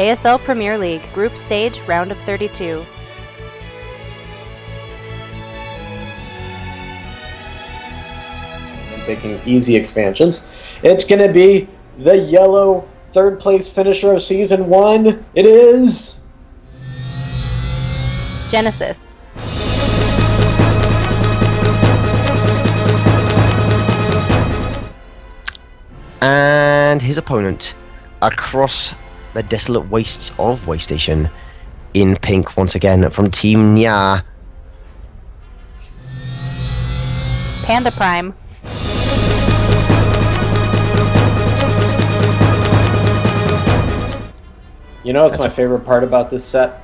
ASL Premier League, Group Stage, Round of 32. I'm taking easy expansions. It's going to be the yellow third place finisher of Season 1. It is... Genesis. And his opponent, across the desolate wastes of Waystation, in pink once again from Team Nya. PandaPrime. You know what's my favorite part about this set?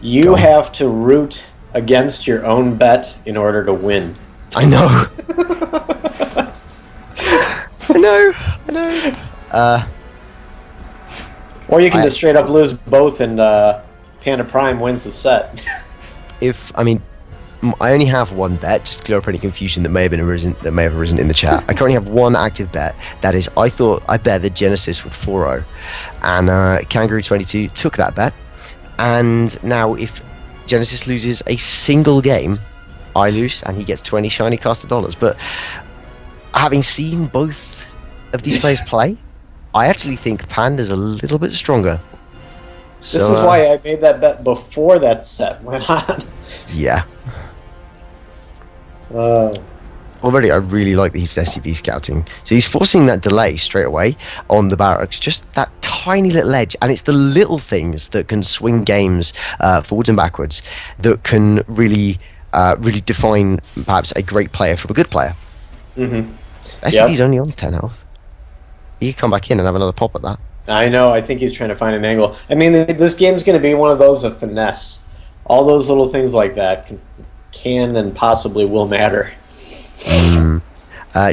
You have to root against your own bet in order to win. I know. I know. Or you can just straight up lose both and PandaPrime wins the set. I only have one bet, just to clear up any confusion that may have arisen in the chat. I currently have one active bet. That is, I bet that Genesis would 4-0, and Kangaroo22 took that bet. And now, if Genesis loses a single game, I lose, and he gets 20 shiny caster dollars. But having seen both of these players play, I actually think Panda's a little bit stronger. So, this is why I made that bet before that set went on. Yeah. Already, I really like his SCV scouting. So he's forcing that delay straight away on the barracks, just that tiny little edge, and it's the little things that can swing games forwards and backwards that can really define perhaps a great player from a good player. Mm-hmm. SCV's only on 10 health. You can come back in and have another pop at that. I know. I think he's trying to find an angle. I mean, this game's going to be one of those of finesse. All those little things like that can and possibly will matter.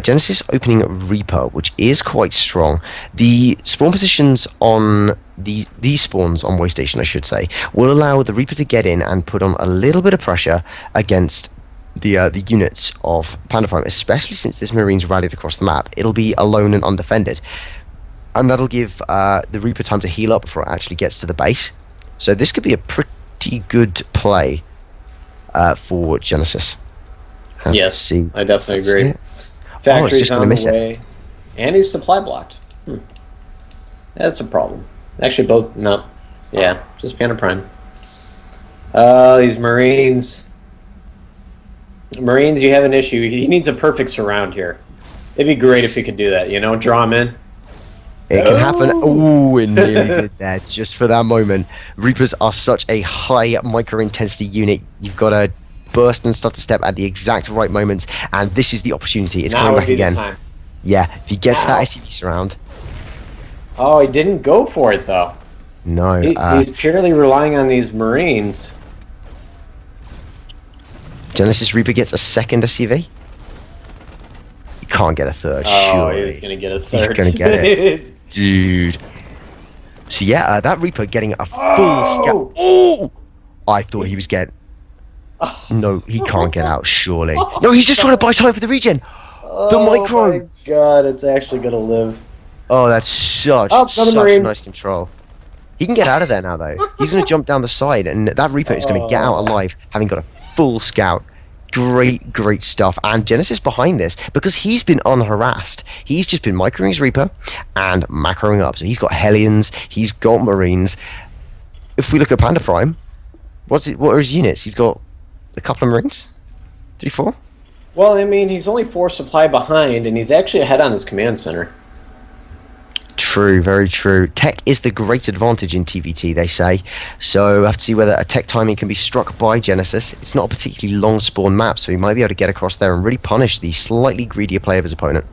Genesis opening Reaper, which is quite strong. The spawn positions on these spawns on Waystation, I should say, will allow the Reaper to get in and put on a little bit of pressure against the units of PandaPrime, especially since this Marine's rallied across the map. It'll be alone and undefended, and that'll give the Reaper time to heal up before it actually gets to the base. So this could be a pretty good play for Genesis. Yes, I definitely agree. It. Factory's just on the way, and he's supply blocked. That's a problem. Actually, both. No, yeah, just PandaPrime. These Marines. Marines, you have an issue. He needs a perfect surround here. It'd be great if he could do that. You know, draw him in. It can happen. Oh, it nearly did that. Just for that moment. Reapers are such a high micro-intensity unit. You've got to burst and start to step at the exact right moments, and this is the opportunity. It's coming back again. Yeah, if he gets that SCV surround. Oh, he didn't go for it, though. No. He's purely relying on these Marines. Genesis Reaper gets a second SCV. He can't get a third, surely. He's going to get a third. He's going to get it. Dude. So yeah, that Reaper getting a full scout. Oh! I thought he was getting... No, he can't get out, surely. No, he's just trying to buy time for the regen. The micro. Oh my god, it's actually going to live. Oh, that's such nice control. He can get out of there now, though. He's going to jump down the side, and that Reaper is going to get out alive, having got a full scout. Great stuff. And Genesis behind this, because he's been unharassed. He's just been microing his Reaper and macroing up. So he's got Hellions, he's got Marines. If we look at PandaPrime, what are his units? He's got a couple of Marines? 3, 4? Well, I mean, he's only 4 supply behind, and he's actually ahead on his command center. True, very true. Tech is the great advantage in TVT, they say. So we'll have to see whether a tech timing can be struck by Genesis. It's not a particularly long spawn map, so he might be able to get across there and really punish the slightly greedier player of his opponent.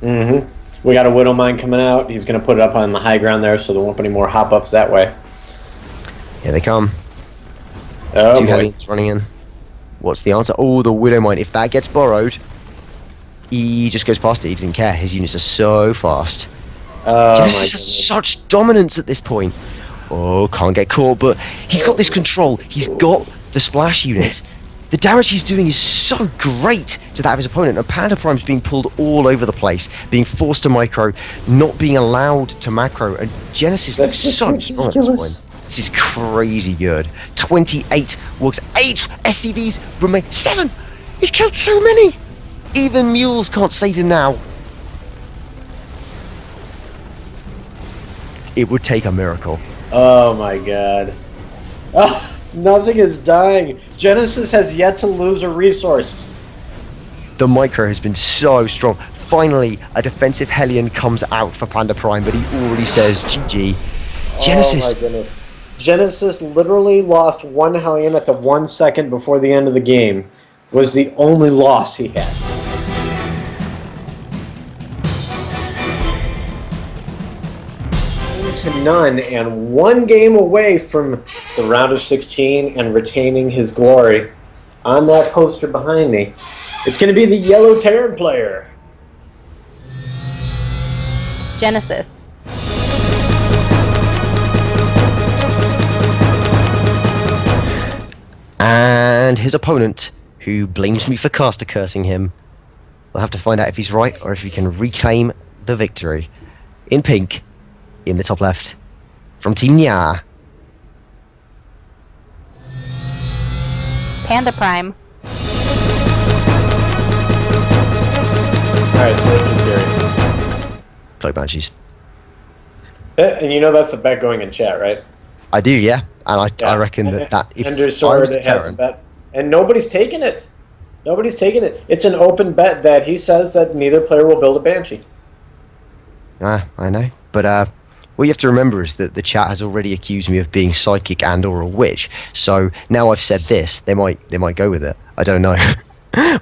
Mm-hmm. We got a Widow Mine coming out. He's going to put it up on the high ground there, so there won't be any more hop-ups that way. Here they come. Oh, 2 Hellions running in. What's the answer? Oh, the Widow Mine. If that gets borrowed, he just goes past it. He doesn't care. His units are so fast. Genesis has such dominance at this point. Oh, can't get caught, but he's got this control. He's got the splash units. The damage he's doing is so great to that of his opponent, and PandaPrime's being pulled all over the place, being forced to micro, not being allowed to macro, and Genesis looks so strong at this point. This is crazy good. 28 works, 8 SCVs remain, 7! He's killed so many! Even mules can't save him now. It would take a miracle. Oh my god. Oh, nothing is dying. Genesis has yet to lose a resource. The micro has been so strong. Finally, a defensive Hellion comes out for PandaPrime, but he already says GG. Genesis. Oh my goodness. Genesis literally lost one Hellion at the 1 second before the end of the game. Was the only loss he had. To none, and 1 game away from the round of 16 and retaining his glory. On that poster behind me, it's going to be the yellow Terran player. Genesis. And his opponent, who blames me for caster cursing him, we'll have to find out if he's right or if he can reclaim the victory. In pink, in the top left, from Team Nya. PandaPrime. Alright, so what's your theory? Cloak Banshees. And you know that's a bet going in chat, right? I do, yeah. And I reckon that if Ender's I Sword was a has a Terran, bet. And nobody's taking it. Nobody's taking it. It's an open bet that he says that neither player will build a Banshee. I know. But what you have to remember is that the chat has already accused me of being psychic and or a witch. So now I've said this, they might go with it. I don't know.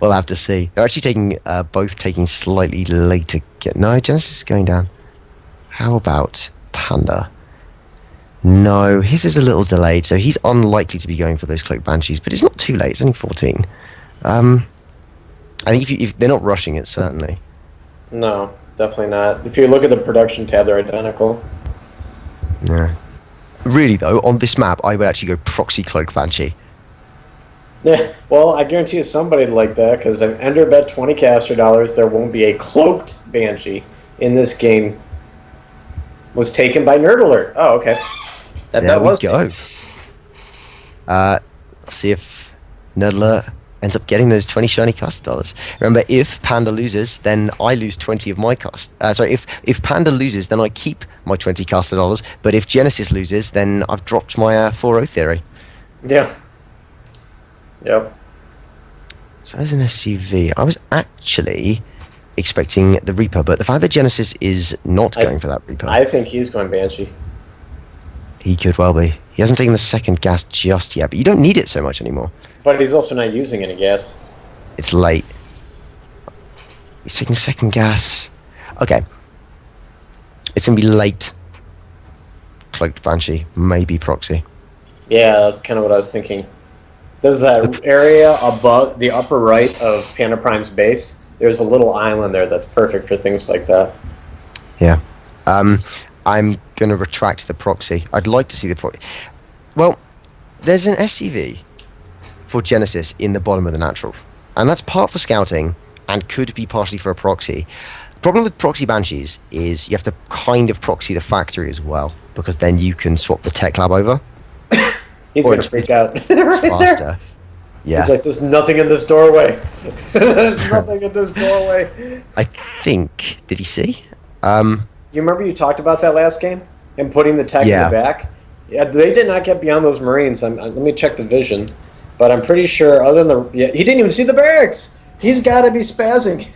We'll have to see. They're actually taking both taking slightly later. No, Genesis is going down. How about Panda? No, his is a little delayed, so he's unlikely to be going for those Cloak Banshees. But it's not too late. It's only 14. I think if they're not rushing it, certainly. No, definitely not. If you look at the production tab, they're identical. Yeah. Really though, on this map, I would actually go proxy Cloak Banshee. Yeah, well, I guarantee you somebody like that, because an Ender bet 20 caster dollars, there won't be a cloaked Banshee in this game. Was taken by Nerd Alert. Oh, okay. There we go. Let's see if Nerd Alert ends up getting those 20 shiny caster dollars. Remember, if Panda loses, then I lose 20 of my cast. Sorry, if Panda loses, then I keep my 20 caster dollars. But if Genesis loses, then I've dropped my 4-0 theory. Yeah. Yep. So there's an SCV. I was actually expecting the Reaper, but the fact that Genesis is not going for that Reaper, I think he's going Banshee. he could well be. He hasn't taken the second gas just yet, but you don't need it so much anymore. But he's also not using any gas. It's late. He's taking second gas. Okay. It's going to be late. Cloaked Banshee, maybe proxy. Yeah, that's kind of what I was thinking. There's that area above the upper right of PandaPrime's base. There's a little island there that's perfect for things like that. Yeah. I'm going to retract the proxy. I'd like to see the proxy. Well, there's an SCV for Genesis in the bottom of the natural. And that's part for scouting and could be partially for a proxy. The problem with proxy Banshees is you have to kind of proxy the factory as well, because then you can swap the tech lab over. He's going to freak out. It's right faster. there. Yeah. He's like, there's nothing in this doorway. There's nothing in this doorway. I think, did he see? You remember you talked about that last game? And putting the tech in the back? Yeah, they did not get beyond those Marines. Let me check the vision. But I'm pretty sure, other than he didn't even see the barracks. He's got to be spazzing.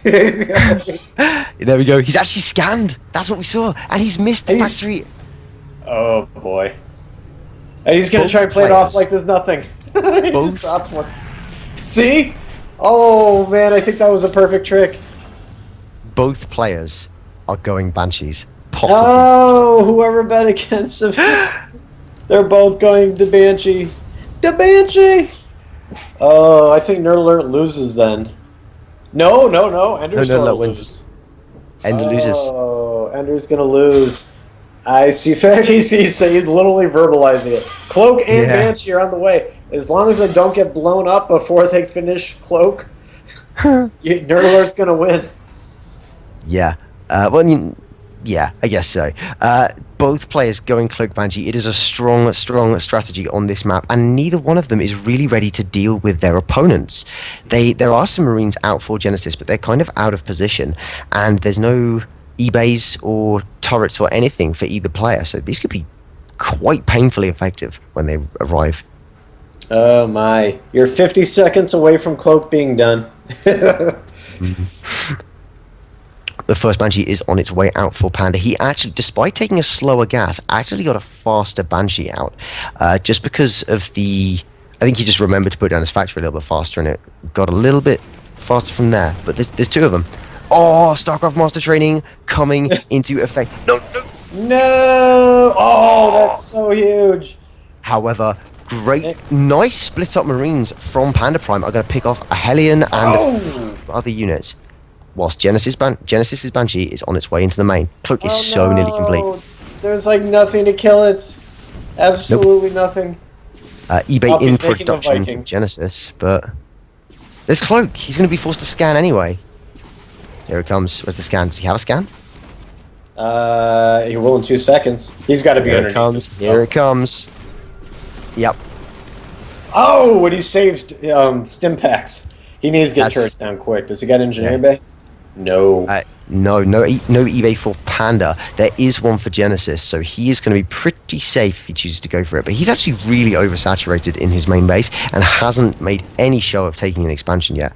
There we go. He's actually scanned. That's what we saw. And he's missed the factory. Oh, boy. And he's going to try and play it off like there's nothing. He just drops one. See? Oh, man, I think that was a perfect trick. Both players are going Banshees. Possibly. Oh, whoever bet against him. They're both going to Banshee. To Banshee! Oh, I think Nerd Alert loses then. No. Ender's No, going to wins. lose. Ender loses. Oh, Ender's going to lose. I see he's literally verbalizing it. Cloak and Yeah. Banshee are on the way. As long as they don't get blown up before they finish Cloak, Nerd Alert's going to win. Yeah. Yeah, I guess so. Both players going Cloak Banshee. It is a strong strategy on this map, and neither one of them is really ready to deal with their opponents. There are some Marines out for Genesis, but they're kind of out of position, and there's no E-bays or turrets or anything for either player, so these could be quite painfully effective when they arrive. Oh my. You're 50 seconds away from Cloak being done. The first Banshee is on its way out for Panda. He actually, despite taking a slower gas, actually got a faster Banshee out. Just because of I think he just remembered to put down his factory a little bit faster, and it got a little bit faster from there. But there's two of them. Oh, StarCraft Master Training coming into effect. No! No! Oh, that's so huge. However, nice split up Marines from PandaPrime are going to pick off a Hellion and other units. Whilst Genesis's Banshee is on its way into the main. Cloak is so nearly complete. There's like nothing to kill it. Absolutely nothing. eBay in production for Genesis, but there's Cloak. He's going to be forced to scan anyway. Here it comes. Where's the scan? Does he have a scan? He will in 2 seconds. He's got to be underneath. Here it comes. Yep. Oh, and he saved stim packs. He needs to get turrets down quick. Does he got engineering bay? No. No eBay for Panda. There is one for Genesis, so he is going to be pretty safe if he chooses to go for it. But he's actually really oversaturated in his main base and hasn't made any show of taking an expansion yet.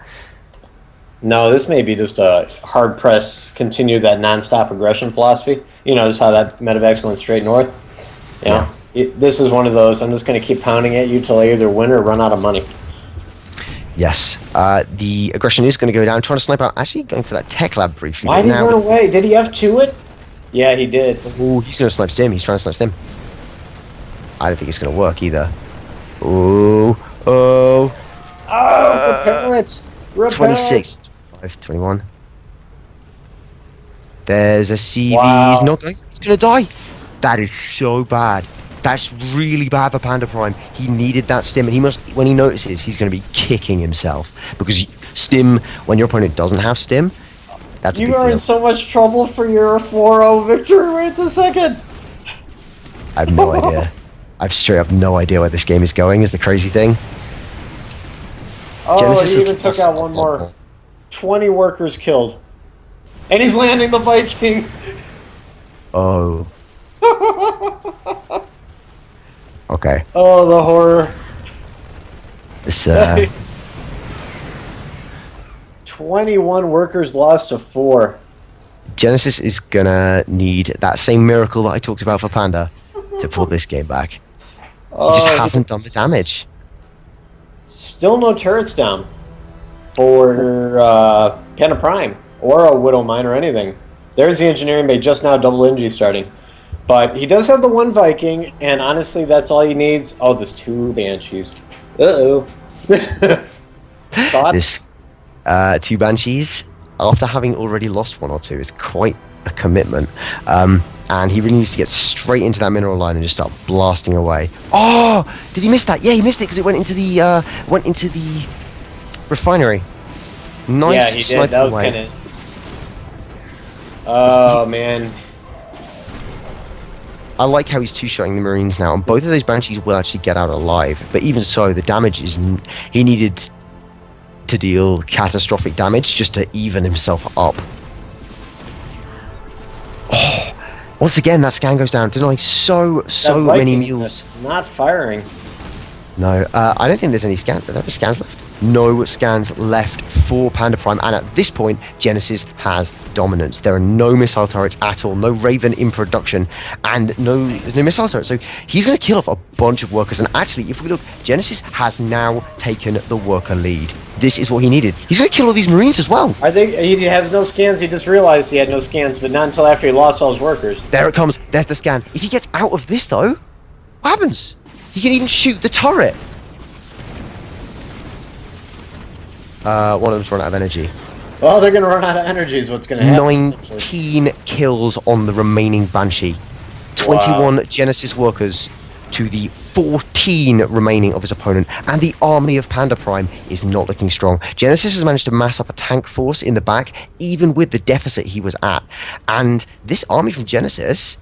No, this may be just a hard press, continue that non-stop aggression philosophy. You know, just how that medevac's going straight north. You know, this is one of those. I'm just going to keep pounding at you till I either win or run out of money. Yes, the aggression is going to go down. Trying to snipe out. Actually, going for that tech lab briefly. Why did he run away? Did he F2 it? Yeah, he did. Oh, he's going to snipe Stim. He's trying to snipe Stim. I don't think it's going to work either. Oh, prepare it. 26, 21. There's a CV. Wow. He's not going. It's going to die. That is so bad. That's really bad for PandaPrime. He needed that stim, and he must. When he notices, he's going to be kicking himself because stim. When your opponent doesn't have stim, that's you are in so much trouble for your 4-0 victory. Wait a second. I have no idea. I've straight up no idea where this game is going. Is the crazy thing. Oh, Genesis he even took out one more. 20 workers killed, and he's landing the Viking. Oh. Okay. Oh, the horror. This 21 workers lost to 4. Genesis is gonna need that same miracle that I talked about for Panda to pull this game back. He just hasn't done the damage. Still no turrets down for PandaPrime or a Widow Mine or anything. There's the engineering bay just now, double NG starting. But he does have the one Viking, and honestly, that's all he needs. Oh, there's 2 Banshees. Uh-oh. This 2 Banshees, after having already lost 1 or 2, is quite a commitment. And he really needs to get straight into that mineral line and just start blasting away. Oh! Did he miss that? Yeah, he missed it because it went into the refinery. Nice. Yeah, he did. That was kind of... Oh, man. I like how he's two-shotting the Marines now, and both of those Banshees will actually get out alive. But even so, the damage is... He needed to deal catastrophic damage just to even himself up. Oh, once again, that scan goes down, denying so many mules. Not firing. No, I don't think there's any scans. Are there scans left? No scans left for PandaPrime, and at this point, Genesis has dominance. There are no missile turrets at all, no Raven in production, and there's no missile turrets. So he's going to kill off a bunch of workers. And actually, if we look, Genesis has now taken the worker lead. This is what he needed. He's going to kill all these Marines as well. He has no scans. He just realized he had no scans, but not until after he lost all his workers. There it comes. There's the scan. If he gets out of this, though, what happens? He can even shoot the turret. One of them's run out of energy. Well, they're going to run out of energy is what's going to happen. 19 kills on the remaining Banshee. 21 Genesis workers to the 14 remaining of his opponent, and the army of PandaPrime is not looking strong. Genesis has managed to mass up a tank force in the back, even with the deficit he was at. And this army from Genesis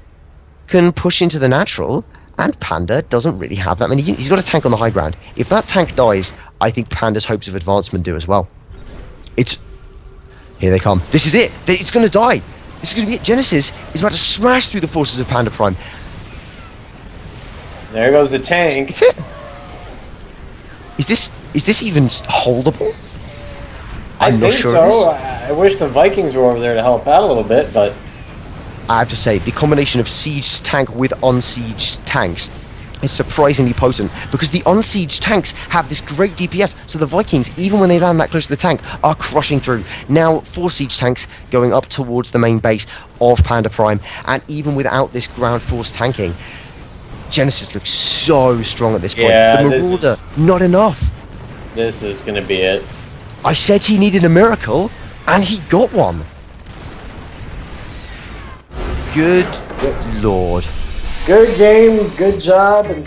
can push into the natural, and Panda doesn't really have that many units. He's got a tank on the high ground. If that tank dies, I think Panda's hopes of advancement do as well. Here they come. This is it. It's going to die. This is going to be it. Genesis is about to smash through the forces of PandaPrime. There goes the tank. It's it. Is this even holdable? I think so. I wish the Vikings were over there to help out a little bit, but I have to say, the combination of sieged tank with unsieged tanks is surprisingly potent, because the unsieged tanks have this great DPS, so the Vikings, even when they land that close to the tank, are crushing through. Now 4 siege tanks going up towards the main base of PandaPrime, and even without this ground force tanking, Genesis looks so strong at this point. Yeah, the Marauder, not enough. This is going to be it. I said he needed a miracle, and he got one. Good lord. Good game, good job, and